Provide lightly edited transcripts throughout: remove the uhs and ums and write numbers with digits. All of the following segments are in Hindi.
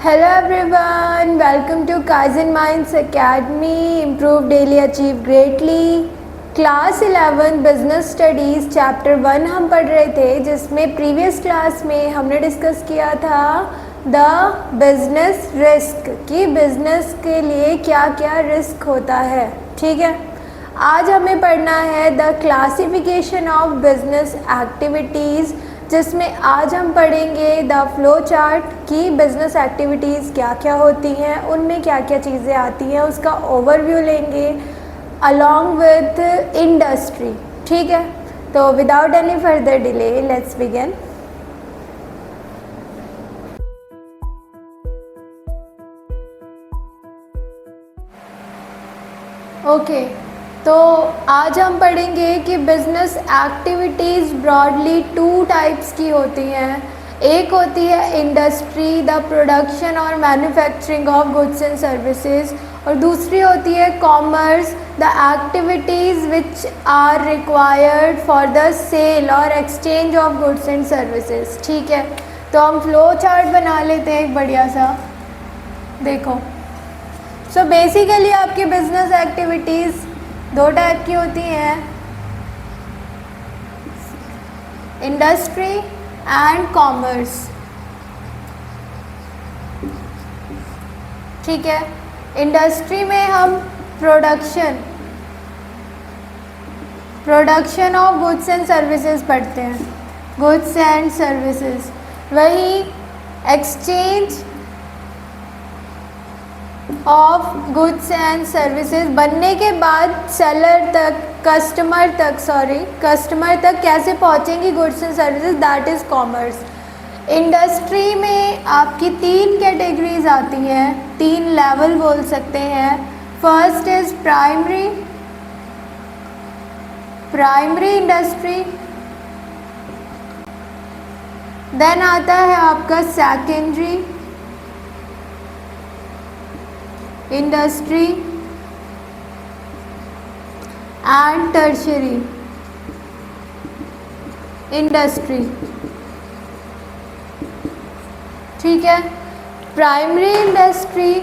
Hello everyone, welcome to Kaizen Minds Academy. Improve daily, achieve greatly. Class 11 business studies chapter 1 हम पढ़ रहे थे, जिसमें प्रीवियस क्लास में हमने डिस्कस किया था द बिजनेस रिस्क कि बिजनेस के लिए क्या क्या रिस्क होता है। ठीक है, आज हमें पढ़ना है the classification of business activities, जिसमें आज हम पढ़ेंगे द फ्लो चार्ट की बिज़नेस एक्टिविटीज़ क्या क्या होती हैं, उनमें क्या क्या चीज़ें आती हैं, उसका ओवरव्यू लेंगे अलॉन्ग विथ इंडस्ट्री। ठीक है, तो without any further delay let's begin. Okay, तो आज हम पढ़ेंगे कि बिज़नेस एक्टिविटीज़ ब्रॉडली 2 टाइप्स की होती हैं। एक होती है इंडस्ट्री, द प्रोडक्शन और manufacturing of goods and services, और दूसरी होती है commerce, the activities which are required for the sale और exchange of goods and services. ठीक है, तो हम फ्लो चार्ट बना लेते हैं एक बढ़िया सा। देखो, सो बेसिकली आपकी बिजनेस एक्टिविटीज़ 2 टाइप की होती हैं, इंडस्ट्री एंड कॉमर्स। ठीक है, इंडस्ट्री में हम production of goods and services पढ़ते हैं, गुड्स एंड सर्विसेज। वही exchange of goods and services बनने के बाद सेलर तक, कस्टमर तक कैसे पहुंचेंगी goods and services, that is commerce. Industry में आपकी 3 कैटेगरीज आती हैं, 3 लेवल बोल सकते हैं। First is primary industry, then आता है आपका secondary industry and tertiary industry. ठीक है, प्राइमरी इंडस्ट्री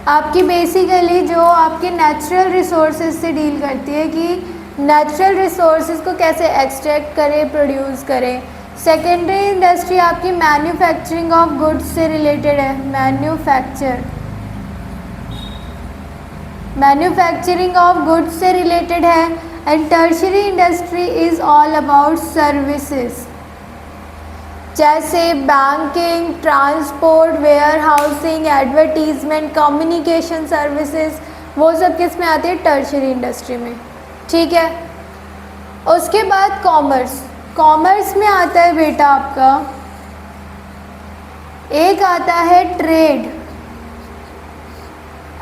आपकी बेसिकली जो आपके नेचुरल रिसोर्सेज से डील करती है कि नेचुरल रिसोर्सेज को कैसे एक्सट्रैक्ट करें, प्रोड्यूस करें। सेकेंडरी इंडस्ट्री आपकी मैन्युफैक्चरिंग ऑफ गुड्स से रिलेटेड है, मैन्युफैक्चरिंग ऑफ गुड्स से रिलेटेड है। And tertiary industry is all about services, जैसे banking, transport, warehousing, advertisement, communication services, वो सब किस में आती है, टर्शरी इंडस्ट्री में। ठीक है, उसके बाद कॉमर्स में आता है बेटा आपका, एक आता है trade,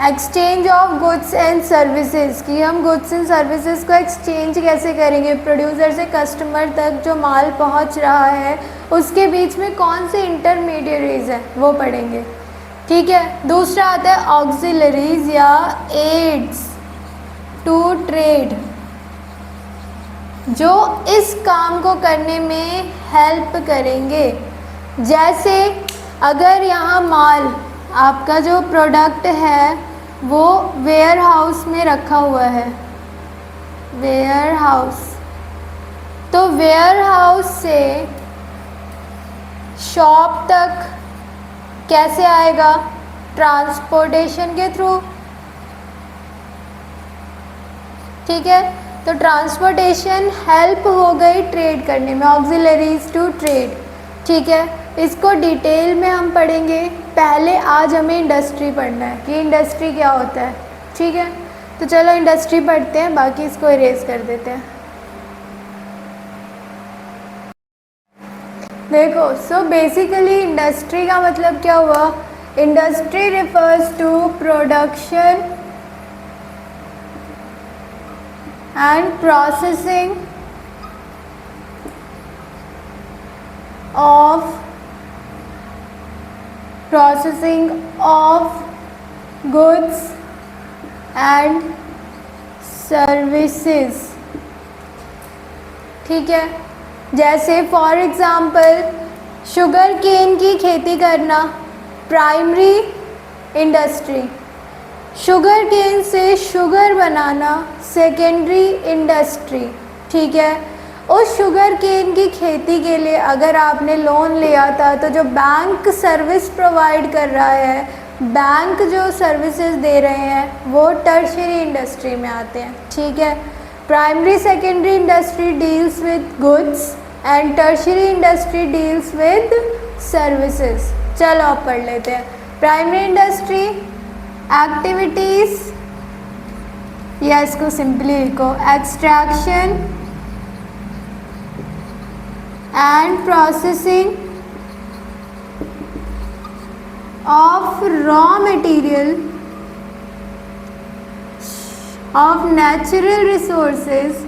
exchange of goods and services, कि हम गुड्स एंड सर्विसेज को एक्सचेंज कैसे करेंगे, प्रोड्यूसर से कस्टमर तक जो माल पहुंच रहा है उसके बीच में कौन से इंटरमीडिएरीज हैं वो पढ़ेंगे। ठीक है, दूसरा आता है ऑक्सिलरीज या एड्स टू ट्रेड, जो इस काम को करने में हेल्प करेंगे। जैसे अगर यहाँ माल आपका जो प्रोडक्ट है वो वेयर हाउस में रखा हुआ है, वेयर हाउस, तो वेयर हाउस से शॉप तक कैसे आएगा, ट्रांसपोर्टेशन के थ्रू। ठीक है, तो ट्रांसपोर्टेशन हेल्प हो गई ट्रेड करने में, ऑक्सिलरीज टू ट्रेड। ठीक है, इसको डिटेल में हम पढ़ेंगे, पहले आज हमें इंडस्ट्री पढ़ना है कि इंडस्ट्री क्या होता है। ठीक है, तो चलो इंडस्ट्री पढ़ते हैं, बाकी इसको इरेज कर देते हैं। देखो, सो बेसिकली इंडस्ट्री का मतलब क्या हुआ, industry refers to production and processing of goods and services। ठीक है, जैसे फॉर एग्ज़ाम्पल शुगर केन की खेती करना, प्राइमरी इंडस्ट्री, शुगर केन से शुगर बनाना सेकेंडरी इंडस्ट्री। ठीक है, उस शुगर केन की खेती के लिए अगर आपने लोन लिया था तो जो बैंक सर्विस प्रोवाइड कर रहा है, बैंक जो सर्विसेज दे रहे हैं वो टर्शियरी इंडस्ट्री में आते हैं। ठीक है, primary secondary industry deals with goods and tertiary industry deals with services. चलो आप पढ़ लेते हैं। प्राइमरी इंडस्ट्री एक्टिविटीज, या इसको सिंपली लिखो extraction and processing of raw material of natural resources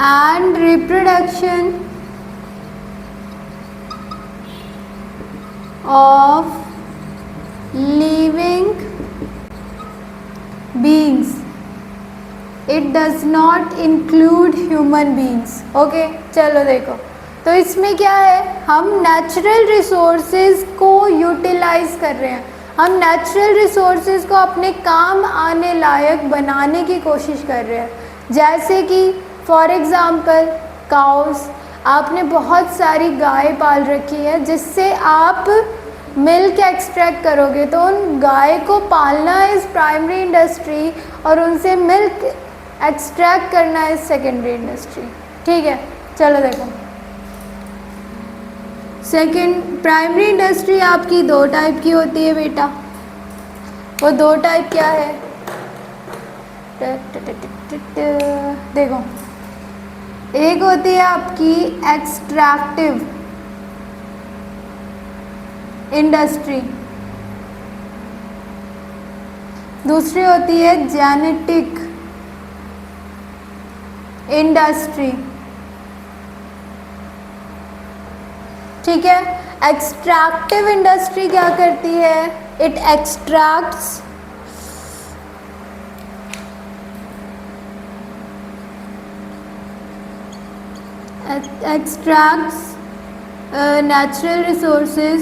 and reproduction of living beings. It does not include human beings. Okay, चलो देखो, तो इसमें क्या है, हम नेचुरल रिसोर्सेज को यूटिलाइज कर रहे हैं, हम नेचुरल रिसोर्सेज को अपने काम आने लायक बनाने की कोशिश कर रहे हैं। जैसे कि फॉर एग्ज़ाम्पल काउस, आपने बहुत सारी गाय पाल रखी है जिससे आप मिल्क एक्सट्रैक्ट करोगे, तो उन गाय को पालना इज़ प्राइमरी इंडस्ट्री और उनसे मिल्क एक्सट्रैक्ट करना इज़ सेकेंडरी इंडस्ट्री। ठीक है, चलो देखो, सेकेंड प्राइमरी इंडस्ट्री आपकी दो टाइप की होती है बेटा। वो दो टाइप क्या है, देखो, एक होती है आपकी एक्सट्रैक्टिव इंडस्ट्री, दूसरी होती है जेनेटिक इंडस्ट्री। ठीक है, एक्सट्रैक्टिव इंडस्ट्री क्या करती है, it extracts natural resources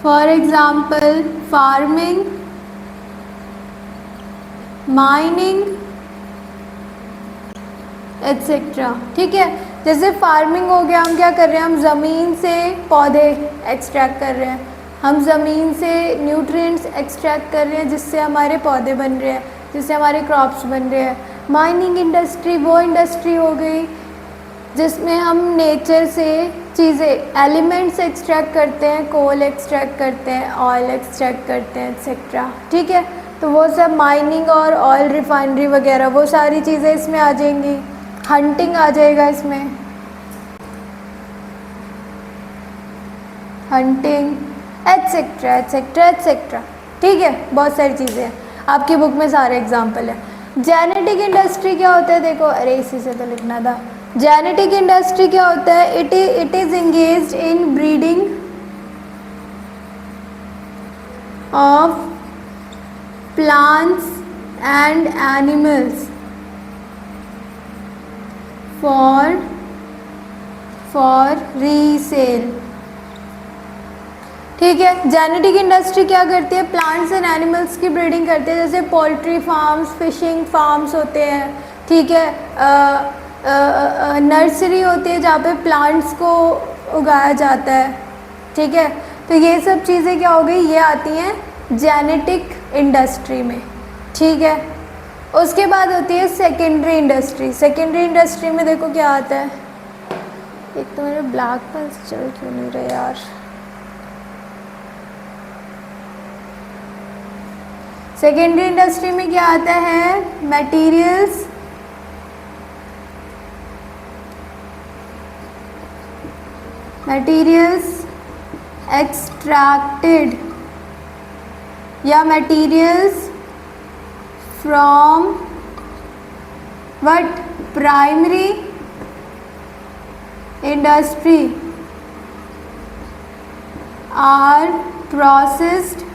for example farming, mining etcetera. ठीक है, जैसे फार्मिंग हो गया, हम क्या कर रहे हैं, हम ज़मीन से पौधे एक्सट्रैक्ट कर रहे हैं, हम ज़मीन से न्यूट्रिएंट्स एक्सट्रैक्ट कर रहे हैं जिससे हमारे पौधे बन रहे हैं, जिससे हमारे क्रॉप्स बन रहे हैं। माइनिंग इंडस्ट्री वो इंडस्ट्री हो गई जिसमें हम नेचर से चीज़ें एलिमेंट्स एक्सट्रैक्ट करते हैं, कोल एक्सट्रैक्ट करते हैं, ऑयल एक्सट्रैक्ट करते हैं एट्सेट्रा। ठीक है, तो वो सब माइनिंग और ऑयल रिफाइनरी वगैरह वो सारी चीज़ें इसमें आ जाएंगी। हंटिंग आ जाएगा इसमें, हंटिंग एट्सेट्रा एट्सेट्रा एट्सेट्रा। ठीक है, बहुत सारी चीज़ें हैं, आपकी बुक में सारे एग्जाम्पल हैं। जेनेटिक इंडस्ट्री क्या होता है, देखो, अरे इसी से तो लिखना था। जेनेटिक इंडस्ट्री क्या होता है, it is engaged in breeding of plants and animals for resale. ठीक है, जेनेटिक इंडस्ट्री क्या करती है, प्लांट्स एंड एनिमल्स की ब्रीडिंग करती है, जैसे पोल्ट्री फार्म्स, फिशिंग फार्म्स होते हैं। ठीक है, नर्सरी होती है जहाँ पे प्लांट्स को उगाया जाता है। ठीक है, तो ये सब चीज़ें क्या हो गई, ये आती हैं जेनेटिक इंडस्ट्री में। ठीक है, उसके बाद होती है सेकेंडरी इंडस्ट्री। सेकेंडरी इंडस्ट्री में देखो क्या आता है, एक तो मेरे ब्लैक पेन चल क्यों नहीं रहे यार। सेकेंडरी इंडस्ट्री में क्या आता है, मटेरियल्स एक्सट्रैक्टेड या materials from what primary industry are processed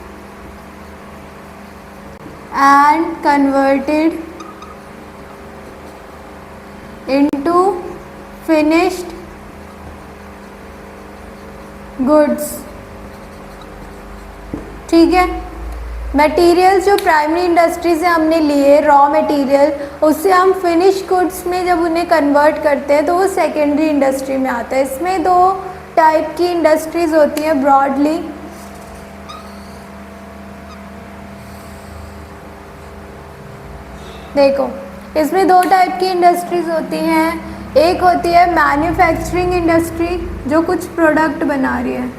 and converted finished goods. ठीक है, मटेरियल जो प्राइमरी इंडस्ट्री से हमने लिए रॉ मटेरियल, उससे हम फिनिश गुड्स में जब उन्हें कन्वर्ट करते हैं तो वो सेकेंडरी इंडस्ट्री में आता है। इसमें दो टाइप की इंडस्ट्रीज होती हैं ब्रॉडली। देखो, इसमें दो टाइप की इंडस्ट्रीज होती हैं। एक होती है मैन्युफैक्चरिंग इंडस्ट्री जो कुछ प्रोडक्ट बना रही है,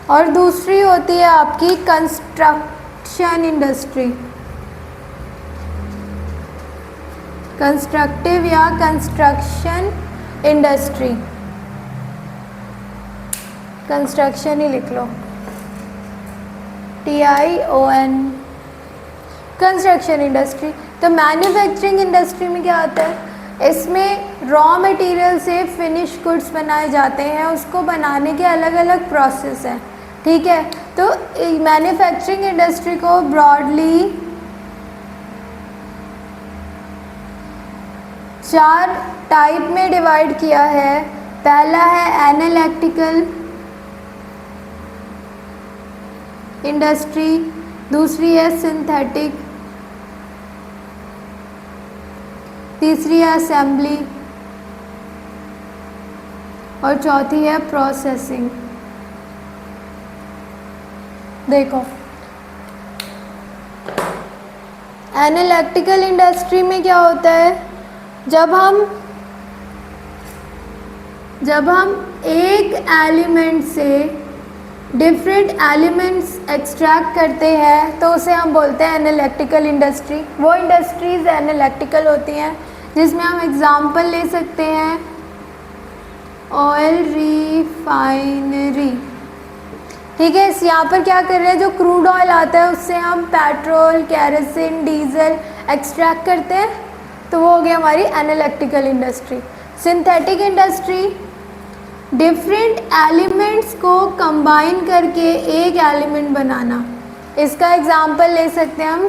और दूसरी होती है आपकी कंस्ट्रक्शन इंडस्ट्री, कंस्ट्रक्टिव या कंस्ट्रक्शन इंडस्ट्री। कंस्ट्रक्शन ही लिख लो, TION, कंस्ट्रक्शन इंडस्ट्री। तो मैन्युफैक्चरिंग इंडस्ट्री में क्या होता है, इसमें रॉ मटेरियल से फिनिश गुड्स बनाए जाते हैं, उसको बनाने के अलग अलग प्रोसेस हैं। ठीक है, तो मैन्युफैक्चरिंग इंडस्ट्री को ब्रॉडली 4 टाइप में डिवाइड किया है। पहला है एनालिटिकल इंडस्ट्री, दूसरी है सिंथेटिक, तीसरी है असेंबली और चौथी है प्रोसेसिंग। देखो, एनालिटिकल इंडस्ट्री में क्या होता है, जब हम एक एलिमेंट से डिफरेंट एलिमेंट्स एक्सट्रैक्ट करते हैं तो उसे हम बोलते हैं एनालिटिकल इंडस्ट्री। वो इंडस्ट्रीज एनालिटिकल होती हैं, जिसमें हम एग्जांपल ले सकते हैं ऑयल रिफाइनरी। ठीक है, इस यहाँ पर क्या कर रहे हैं, जो क्रूड ऑयल आता है उससे हम पेट्रोल, केरोसिन, डीजल एक्सट्रैक्ट करते हैं, तो वो हो गई हमारी analytical industry. Synthetic industry, different elements को कंबाइन करके एक एलिमेंट बनाना। इसका एग्जांपल ले सकते हैं हम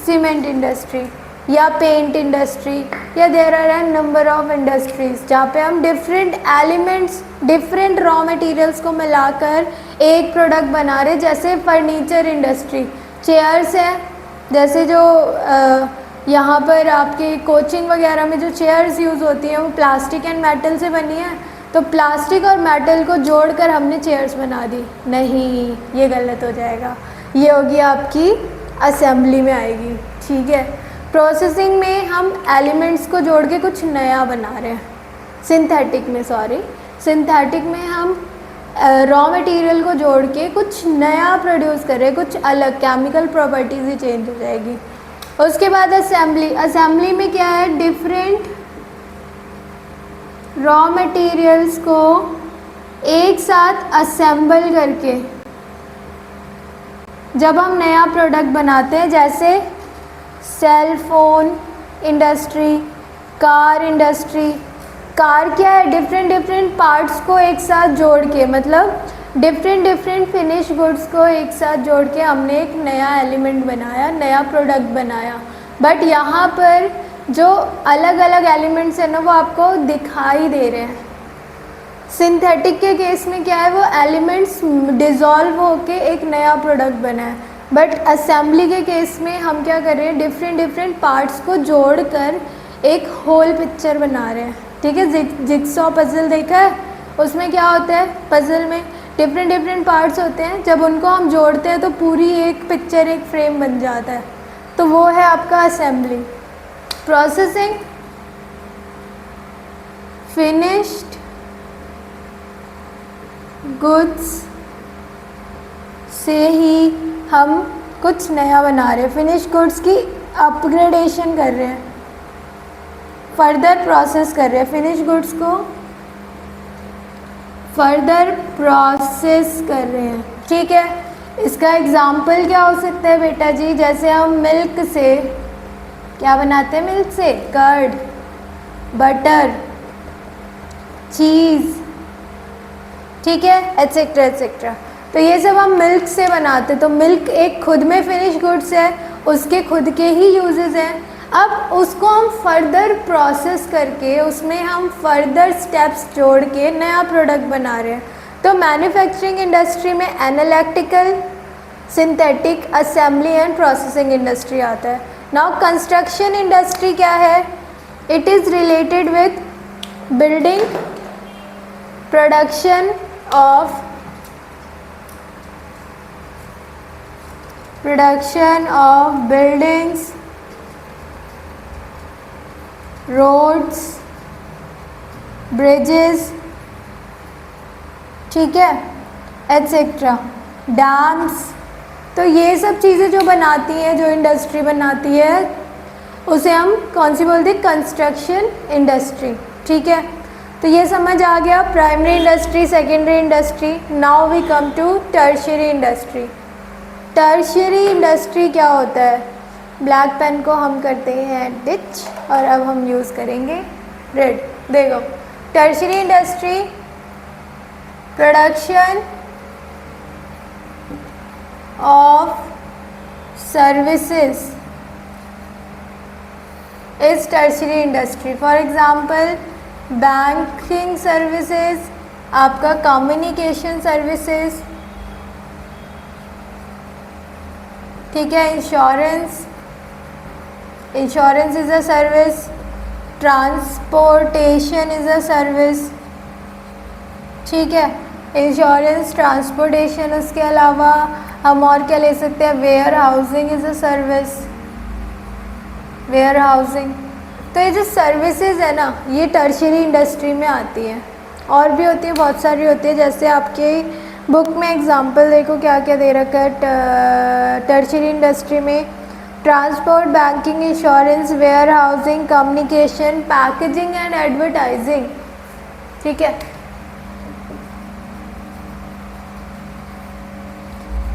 सीमेंट इंडस्ट्री या पेंट इंडस्ट्री, या there are an number of industries जहाँ पे हम different elements, different raw materials को मिलाकर एक प्रोडक्ट बना रहे। जैसे फर्नीचर इंडस्ट्री, चेयर्स है, जैसे जो यहाँ पर आपके कोचिंग वगैरह में जो चेयर्स यूज़ होती हैं वो प्लास्टिक एंड मेटल से बनी है, तो प्लास्टिक और मेटल को जोड़कर हमने चेयर्स बना दी। नहीं, ये गलत हो जाएगा, ये होगी आपकी असेंबली में आएगी। ठीक है, प्रोसेसिंग में हम एलिमेंट्स को जोड़ के कुछ नया बना रहे हैं। सिंथेटिक में हम रॉ मटेरियल को जोड़ के कुछ नया प्रोड्यूस कर रहे हैं, कुछ अलग, केमिकल प्रॉपर्टीज़ ही चेंज हो जाएगी। उसके बाद असेंबली में क्या है, डिफरेंट रॉ मटेरियल्स को एक साथ असेंबल करके जब हम नया प्रोडक्ट बनाते हैं, जैसे cell phone industry, car industry. Car क्या है, डिफरेंट पार्ट्स को एक साथ जोड़ के, मतलब डिफरेंट फिनिश गुड्स को एक साथ जोड़ के हमने एक नया एलिमेंट बनाया, नया प्रोडक्ट बनाया। बट यहाँ पर जो अलग अलग एलिमेंट्स हैं ना, वो आपको दिखाई दे रहे हैं। सिंथेटिक के केस में क्या है, वो एलिमेंट्स डिज़ोल्व होके एक नया प्रोडक्ट बना है। बट असेंबली के केस में हम क्या कर रहे हैं, डिफरेंट पार्ट्स को जोड़कर एक होल पिक्चर बना रहे हैं। ठीक है, जिगसॉ पजल देखा है, उसमें क्या होता है, पजल में डिफरेंट पार्ट्स होते हैं, जब उनको हम जोड़ते हैं तो पूरी एक पिक्चर, एक फ्रेम बन जाता है, तो वो है आपका असेंबली। प्रोसेसिंग, फिनिश्ड गुड्स से ही हम कुछ नया बना रहे हैं, फिनिश गुड्स की अपग्रेडेशन कर रहे हैं, फर्दर प्रोसेस कर रहे हैं, फिनिश गुड्स को फर्दर प्रोसेस कर रहे हैं। ठीक है, इसका एग्जाम्पल क्या हो सकता है बेटा जी, जैसे हम मिल्क से क्या बनाते हैं, मिल्क से कर्ड, बटर, चीज़, ठीक है, एट्सेट्रा एट्सेट्रा। तो ये सब हम मिल्क से बनाते हैं। तो मिल्क एक खुद में फिनिश गुड्स है, उसके खुद के ही यूजेस हैं। अब उसको हम फर्दर प्रोसेस करके उसमें हम फर्दर स्टेप्स जोड़ के नया प्रोडक्ट बना रहे हैं। तो मैन्युफैक्चरिंग इंडस्ट्री में analytical, synthetic, assembly and processing industry आता है। नाउ कंस्ट्रक्शन इंडस्ट्री क्या है? It is related with building, production of buildings, roads, bridges, ठीक है, एट्सेट्रा, डैम्स। तो ये सब चीज़ें जो बनाती हैं, जो इंडस्ट्री बनाती है, उसे हम कौन सी बोलते हैं? कंस्ट्रक्शन इंडस्ट्री, ठीक है। तो ये समझ आ गया primary industry, secondary industry. Now we come to tertiary industry. Tertiary industry क्या होता है? ब्लैक पेन को हम करते हैं डिच और अब हम यूज़ करेंगे रेड। देखो, tertiary industry, production of services is tertiary industry. For example banking services, आपका कम्युनिकेशन सर्विसेज, ठीक है, insurance is a service, transportation is a service, ठीक है, इंश्योरेंस, ट्रांसपोर्टेशन। उसके अलावा हम और क्या ले सकते हैं? Warehousing is a service, warehousing. तो ये जो सर्विसेज है ना, ये टर्शियरी इंडस्ट्री में आती हैं। और भी होती है, बहुत सारी होती है। जैसे आपके बुक में एग्जांपल देखो क्या क्या दे रखा है टर्शियरी इंडस्ट्री में: transport, banking, insurance, warehousing, communication, packaging and advertising, ठीक है,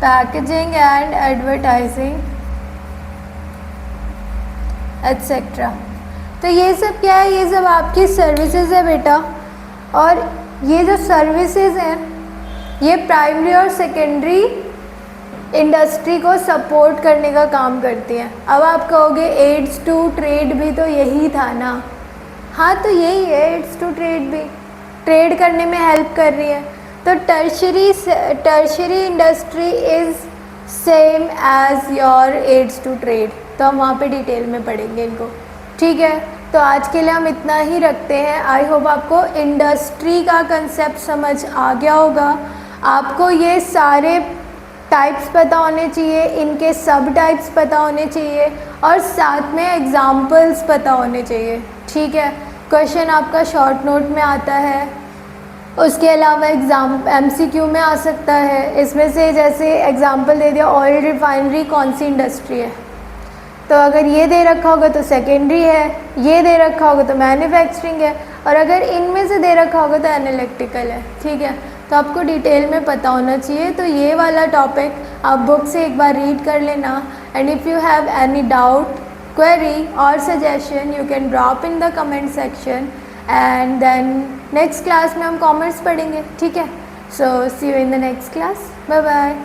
पैकेजिंग एंड एडवर्टाइजिंग एट्सेट्रा। तो ये सब क्या है? ये सब आपकी सर्विसेज है बेटा। और ये जो सर्विसेज हैं, ये प्राइमरी और सेकेंडरी इंडस्ट्री को सपोर्ट करने का काम करती हैं। अब आप कहोगे एड्स टू ट्रेड भी तो यही था ना? हाँ, तो यही है, एड्स टू ट्रेड भी ट्रेड करने में हेल्प कर रही है। तो tertiary industry is same as your aids to trade. तो हम वहाँ पे डिटेल में पढ़ेंगे इनको, ठीक है। तो आज के लिए हम इतना ही रखते हैं। आई होप आपको इंडस्ट्री का कंसेप्ट समझ आ गया होगा। आपको ये सारे टाइप्स पता होने चाहिए, इनके सब टाइप्स पता होने चाहिए और साथ में एग्जाम्पल्स पता होने चाहिए, ठीक है। क्वेश्चन आपका शॉर्ट नोट में आता है, उसके अलावा MCQ में आ सकता है। इसमें से जैसे एग्जाम्पल दे दिया, ऑयल रिफाइनरी कौन सी इंडस्ट्री है, तो अगर ये दे रखा होगा तो सेकेंडरी है, ये दे रखा होगा तो मैन्युफैक्चरिंग है, और अगर इनमें से दे रखा होगा तो एनालिटिकल है, ठीक है। तो आपको डिटेल में पता होना चाहिए। तो ये वाला टॉपिक आप बुक से एक बार रीड कर लेना। And if you have any doubt, query और suggestion, you can drop in the comment section. And then next class में हम कॉमर्स पढ़ेंगे, ठीक है। So see you in the next class, bye bye.